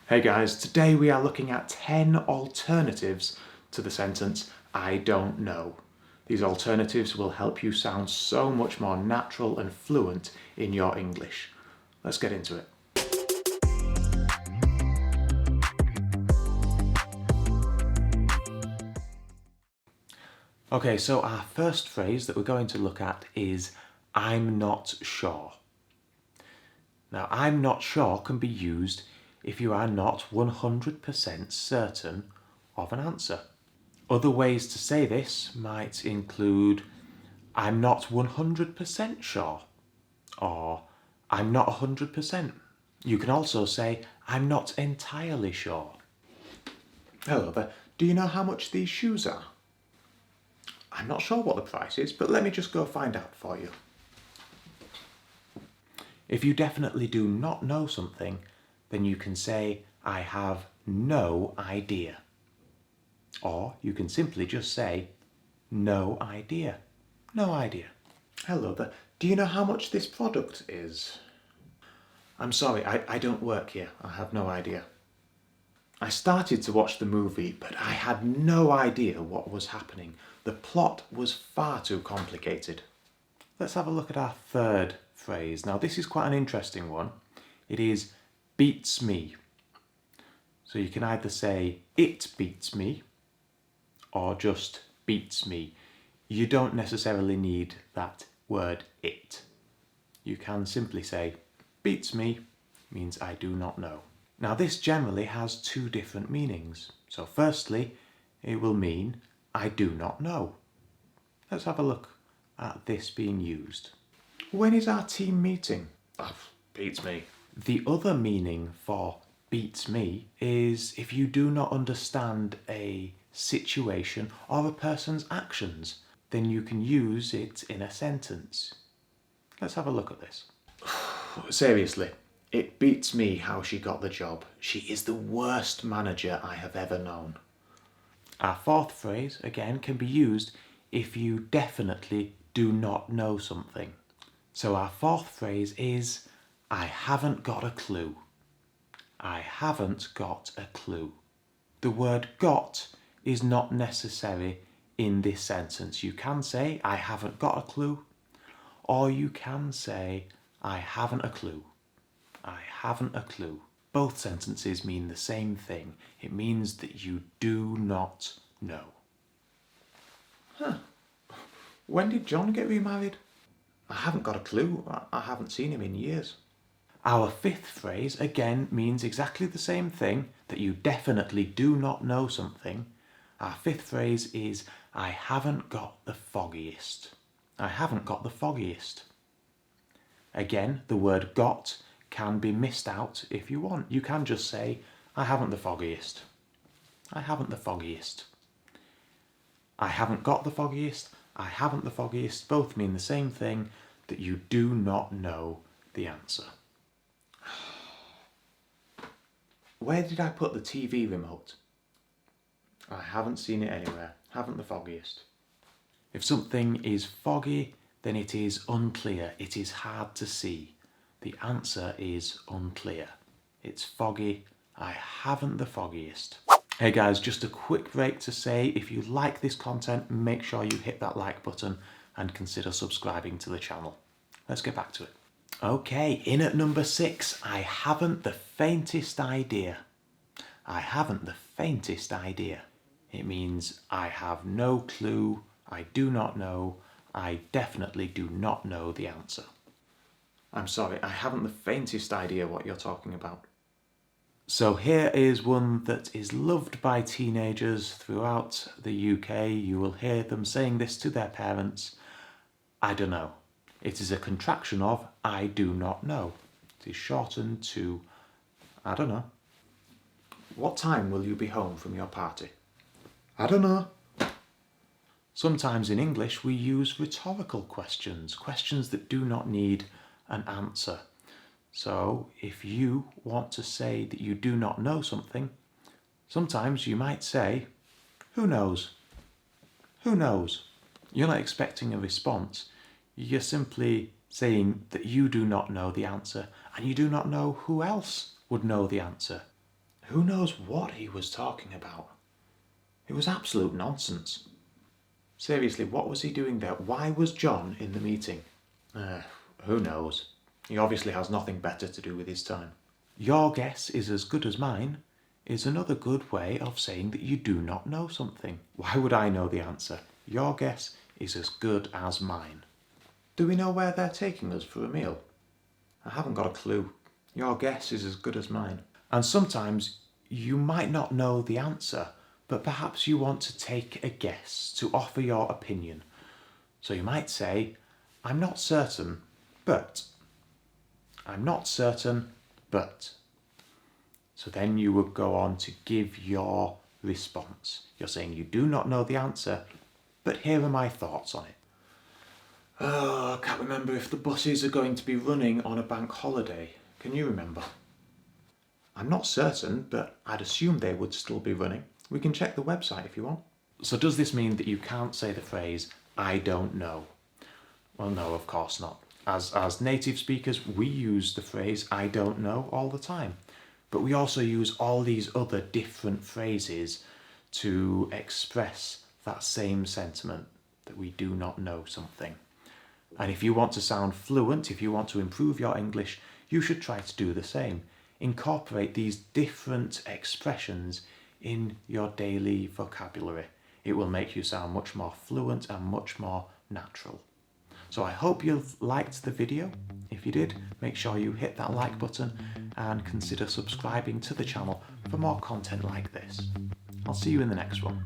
Hey guys, today we are looking at 10 alternatives to the sentence, I don't know. These alternatives will help you sound so much more natural and fluent in your English. Let's get into it. Okay, so our first phrase that we're going to look at is, I'm not sure. Now, I'm not sure can be used if you are not 100% certain of an answer. Other ways to say this might include, I'm not 100% sure, or I'm not 100%. You can also say, I'm not entirely sure. Hello there, do you know how much these shoes are? I'm not sure what the price is, but let me just go find out for you. If you definitely do not know something, then you can say, I have no idea. Or you can simply just say, no idea. No idea. Hello there. Do you know how much this product is? I'm sorry, I don't work here. I have no idea. I started to watch the movie, but I had no idea what was happening. The plot was far too complicated. Let's have a look at our third phrase. Now, this is quite an interesting one. It is beats me. So you can either say it beats me or just beats me. You don't necessarily need that word it. You can simply say beats me means I do not know. Now, this generally has two different meanings. So firstly, it will mean I do not know. Let's have a look at this being used. When is our team meeting? Oh, beats me. The other meaning for beats me is if you do not understand a situation or a person's actions, then you can use it in a sentence. Let's have a look at this. Seriously, it beats me how she got the job. She is the worst manager I have ever known. Our fourth phrase, again, can be used if you definitely do not know something. So our fourth phrase is, I haven't got a clue. I haven't got a clue. The word got is not necessary in this sentence. You can say, I haven't got a clue, or you can say, I haven't a clue. I haven't a clue. Both sentences mean the same thing. It means that you do not know. When did John get remarried? I haven't got a clue. I haven't seen him in years. Our fifth phrase again means exactly the same thing, that you definitely do not know something. Our fifth phrase is, I haven't got the foggiest. I haven't got the foggiest. Again, the word got can be missed out if you want. You can just say, I haven't the foggiest. I haven't the foggiest. I haven't got the foggiest. I haven't the foggiest. Both mean the same thing, that you do not know the answer. Where did I put the TV remote? I haven't seen it anywhere. Haven't the foggiest. If something is foggy, then it is unclear. It is hard to see. The answer is unclear. It's foggy. I haven't the foggiest. Hey guys, just a quick break to say, if you like this content, make sure you hit that like button and consider subscribing to the channel. Let's get back to it. Okay, in at number 6, I haven't the faintest idea. I haven't the faintest idea. It means I have no clue, I do not know, I definitely do not know the answer. I'm sorry, I haven't the faintest idea what you're talking about. So here is one that is loved by teenagers throughout the UK. You will hear them saying this to their parents. I don't know. It is a contraction of I do not know. It is shortened to I don't know. What time will you be home from your party? I don't know. Sometimes in English we use rhetorical questions, questions that do not need an answer. So if you want to say that you do not know something, sometimes you might say, who knows? Who knows? You're not expecting a response. You're simply saying that you do not know the answer, and you do not know who else would know the answer. Who knows what he was talking about? It was absolute nonsense. Seriously, what was he doing there? Why was John in the meeting? Who knows? He obviously has nothing better to do with his time. Your guess is as good as mine is another good way of saying that you do not know something. Why would I know the answer? Your guess is as good as mine. Do we know where they're taking us for a meal? I haven't got a clue. Your guess is as good as mine. And sometimes you might not know the answer, but perhaps you want to take a guess, to offer your opinion. So you might say, I'm not certain, but. I'm not certain, but. So then you would go on to give your response. You're saying you do not know the answer, but here are my thoughts on it. Oh, I can't remember if the buses are going to be running on a bank holiday. Can you remember? I'm not certain, but I'd assume they would still be running. We can check the website if you want. So does this mean that you can't say the phrase, I don't know? Well, no, of course not. As native speakers, we use the phrase, I don't know, all the time. But we also use all these other different phrases to express that same sentiment, that we do not know something. And if you want to sound fluent, if you want to improve your English, you should try to do the same. Incorporate these different expressions in your daily vocabulary. It will make you sound much more fluent and much more natural. So I hope you've liked the video. If you did, make sure you hit that like button and consider subscribing to the channel for more content like this. I'll see you in the next one.